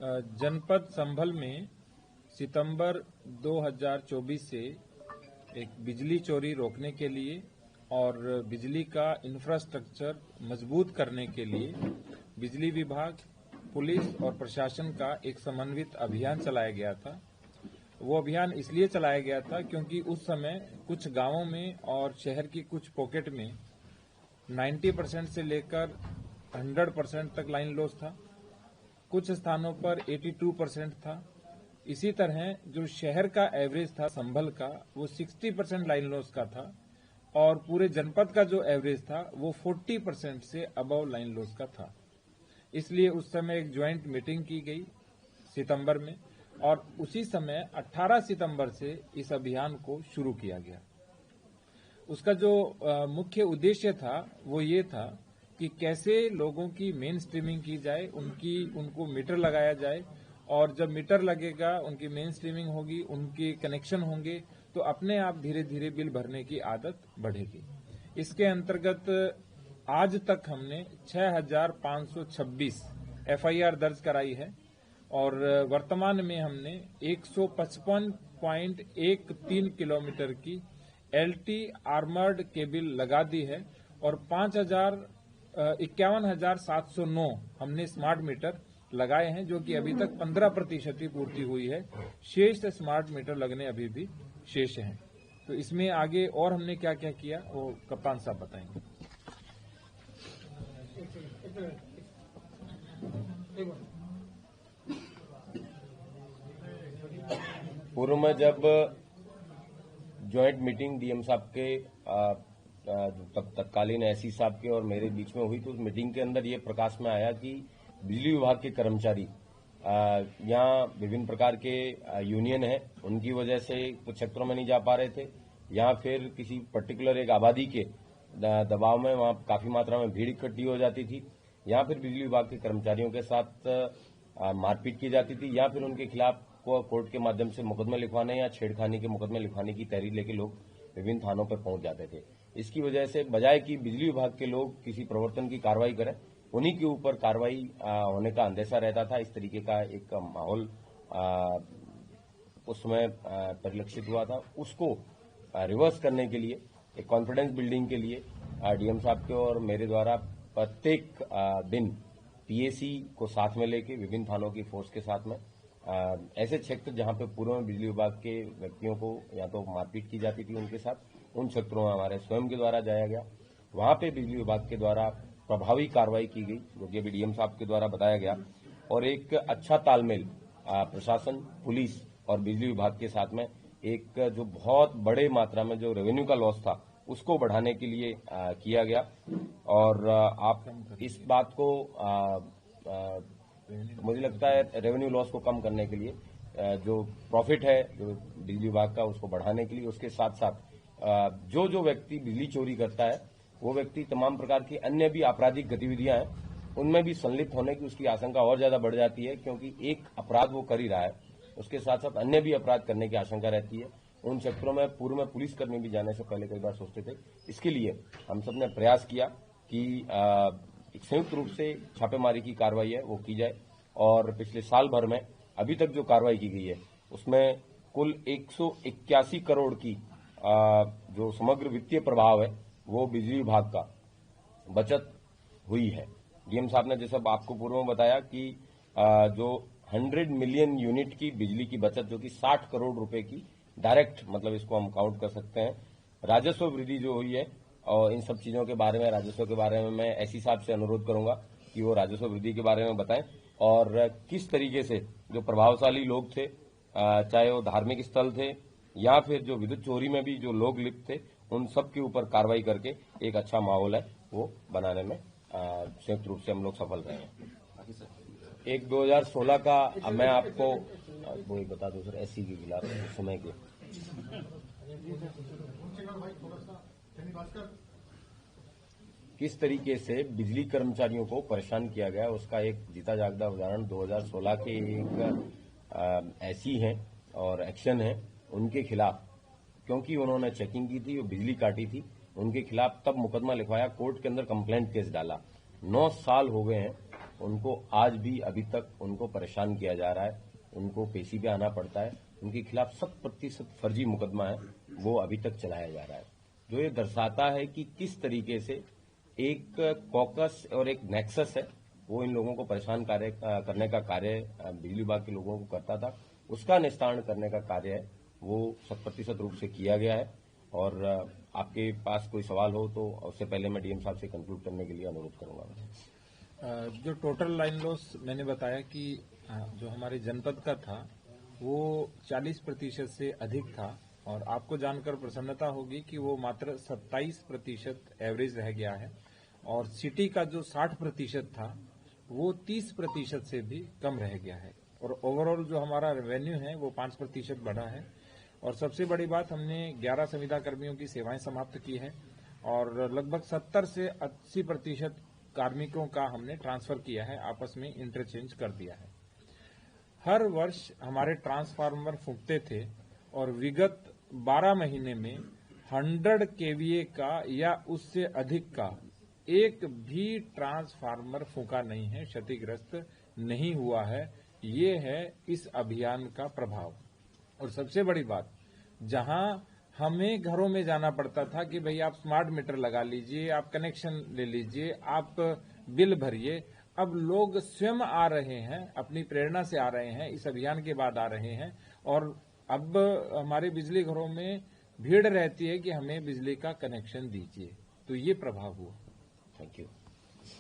जनपद संभल में सितंबर 2024 से एक बिजली चोरी रोकने के लिए और बिजली का इंफ्रास्ट्रक्चर मजबूत करने के लिए बिजली विभाग, पुलिस और प्रशासन का एक समन्वित अभियान चलाया गया था। वो अभियान इसलिए चलाया गया था क्योंकि उस समय कुछ गांवों में और शहर की कुछ पॉकेट में 90% से लेकर 100% तक लाइन लॉस था। कुछ स्थानों पर 82% था। इसी तरह जो शहर का एवरेज था संभल का, वो 60% लाइन लॉस का था और पूरे जनपद का जो एवरेज था वो 40% से अबव लाइन लॉस का था। इसलिए उस समय एक ज्वाइंट मीटिंग की गई सितंबर में और उसी समय 18 सितंबर से इस अभियान को शुरू किया गया। उसका जो मुख्य उद्देश्य था वो ये था कि कैसे लोगों की मेन स्ट्रीमिंग की जाए, उनको मीटर लगाया जाए और जब मीटर लगेगा, उनकी मेन स्ट्रीमिंग होगी, उनके कनेक्शन होंगे तो अपने आप धीरे धीरे बिल भरने की आदत बढ़ेगी। इसके अंतर्गत आज तक हमने 6526 एफआईआर दर्ज कराई है और वर्तमान में हमने 155.13 किलोमीटर की एलटी आर्मर्ड केबल लगा दी है और 51,709 हमने स्मार्ट मीटर लगाए हैं, जो कि अभी तक 15% की पूर्ति हुई है। शेष स्मार्ट मीटर लगने अभी भी शेष हैं। तो इसमें आगे और हमने क्या क्या किया वो कप्तान साहब बताएंगे। पूर्व में जब ज्वाइंट मीटिंग डीएम साहब के तत्कालीन एससी साहब के और मेरे बीच में हुई, तो उस मीटिंग के अंदर ये प्रकाश में आया कि बिजली विभाग के कर्मचारी यहाँ विभिन्न प्रकार के यूनियन है, उनकी वजह से कुछ क्षेत्रों में नहीं जा पा रहे थे, या फिर किसी पर्टिकुलर एक आबादी के दबाव में वहां काफी मात्रा में भीड़ इकट्ठी हो जाती थी, या फिर बिजली विभाग के कर्मचारियों के साथ मारपीट की जाती थी, या फिर उनके खिलाफ को कोर्ट के माध्यम से मुकदमे लिखवाने या छेड़खानी के मुकदमे लिखवाने की तहरीर लेके लोग विभिन्न थानों पर पहुंच जाते थे। इसकी वजह से बजाय कि बिजली विभाग के लोग किसी प्रवर्तन की कार्रवाई करें, उन्हीं के ऊपर कार्रवाई होने का अंदेशा रहता था। इस तरीके का एक माहौल उस समय परिलक्षित हुआ था। उसको रिवर्स करने के लिए, एक कॉन्फिडेंस बिल्डिंग के लिए डीएम साहब के और मेरे द्वारा प्रत्येक दिन पीएसी को साथ में लेके विभिन्न थानों की फोर्स के साथ में ऐसे क्षेत्र जहां पे पूर्व में बिजली विभाग के व्यक्तियों को या तो मारपीट की जाती थी उनके साथ, उन क्षेत्रों में हमारे स्वयं के द्वारा जाया गया। वहां पे बिजली विभाग के द्वारा प्रभावी कार्रवाई की गई, जो कि अभी डीएम साहब के द्वारा बताया गया, और एक अच्छा तालमेल प्रशासन, पुलिस और बिजली विभाग के साथ में एक जो बहुत बड़े मात्रा में जो रेवेन्यू का लॉस था उसको बढ़ाने के लिए किया गया। और आप इस बात को मुझे लगता है रेवेन्यू लॉस को कम करने के लिए, जो प्रॉफिट है जो बिजली विभाग का उसको बढ़ाने के लिए, उसके साथ साथ जो व्यक्ति बिजली चोरी करता है वो व्यक्ति तमाम प्रकार की अन्य भी आपराधिक गतिविधियां हैं उनमें भी संलिप्त होने की उसकी आशंका और ज्यादा बढ़ जाती है, क्योंकि एक अपराध वो कर ही रहा है, उसके साथ साथ अन्य भी अपराध करने की आशंका रहती है। उन क्षेत्रों में पूर्व में पुलिसकर्मी भी जाने से पहले कई बार सोचते थे। इसके लिए हम सबने प्रयास किया कि एक संयुक्त रूप से छापेमारी की कार्रवाई है वो की जाए, और पिछले साल भर में अभी तक जो कार्रवाई की गई है उसमें कुल 181 करोड़ की जो समग्र वित्तीय प्रभाव है वो बिजली विभाग का बचत हुई है। डीएम साहब ने जैसा आपको पूर्व में बताया कि जो 100 मिलियन यूनिट की बिजली की बचत, जो कि 60 करोड़ रुपए की डायरेक्ट, मतलब इसको हम काउंट कर सकते हैं, राजस्व वृद्धि जो हुई है। और इन सब चीजों के बारे में, राजस्व के बारे में मैं एससी साहब से अनुरोध करूंगा कि वो राजस्व वृद्धि के बारे में बताएं और किस तरीके से जो प्रभावशाली लोग थे, चाहे वो धार्मिक स्थल थे या फिर जो विद्युत चोरी में भी जो लोग लिप्त थे, उन सब के ऊपर कार्रवाई करके एक अच्छा माहौल है वो बनाने में संयुक्त रूप से हम लोग सफल रहे हैं। एक 2016 का मैं आपको वो एक बता दूं सर, एससी के खिलाफ समय के किस तरीके से बिजली कर्मचारियों को परेशान किया गया, उसका एक जीता जागता उदाहरण 2016 के एक ऐसी है और एक्शन है उनके खिलाफ, क्योंकि उन्होंने चेकिंग की थी और बिजली काटी थी, उनके खिलाफ तब मुकदमा लिखवाया, कोर्ट के अंदर कंप्लेंट केस डाला। 9 साल हो गए हैं उनको आज भी अभी तक उनको परेशान किया जा रहा है, उनको पेशी पे आना पड़ता है, उनके खिलाफ 100% फर्जी मुकदमा है वो अभी तक चलाया जा रहा है, जो ये दर्शाता है कि किस तरीके से एक कॉकस और एक नेक्सस है वो इन लोगों को परेशान करने का कार्य बिजली विभाग के लोगों को करता था, उसका निस्तारण करने का कार्य है वो 100% रूप से किया गया है। और आपके पास कोई सवाल हो तो उससे पहले मैं डीएम साहब से कंक्लूड करने के लिए अनुरोध करूंगा। जो टोटल लाइन लॉस मैंने बताया कि जो हमारे जनपद का था वो 40% से अधिक था, और आपको जानकर प्रसन्नता होगी कि वो मात्र 27% एवरेज रह गया है, और सिटी का जो 60% था वो 30% से भी कम रह गया है, और ओवरऑल जो हमारा रेवेन्यू है वो 5% बढ़ा है। और सबसे बड़ी बात, हमने 11 संविदा कर्मियों की सेवाएं समाप्त की है, और लगभग 70 से 80% कार्मिकों का हमने ट्रांसफर किया है, आपस में इंटरचेंज कर दिया है। हर वर्ष हमारे ट्रांसफार्मर फूंकते थे, और विगत 12 महीने में 100 केवीए का या उससे अधिक का एक भी ट्रांसफार्मर फूंका नहीं है, क्षतिग्रस्त नहीं हुआ है। ये है इस अभियान का प्रभाव। और सबसे बड़ी बात, जहां हमें घरों में जाना पड़ता था कि भाई आप स्मार्ट मीटर लगा लीजिए, आप कनेक्शन ले लीजिए, आप बिल भरिए, अब लोग स्वयं आ रहे हैं, अपनी प्रेरणा से आ रहे हैं, इस अभियान के बाद आ रहे हैं, और अब हमारे बिजली घरों में भीड़ रहती है कि हमें बिजली का कनेक्शन दीजिए। तो ये प्रभाव हुआ। Thank you.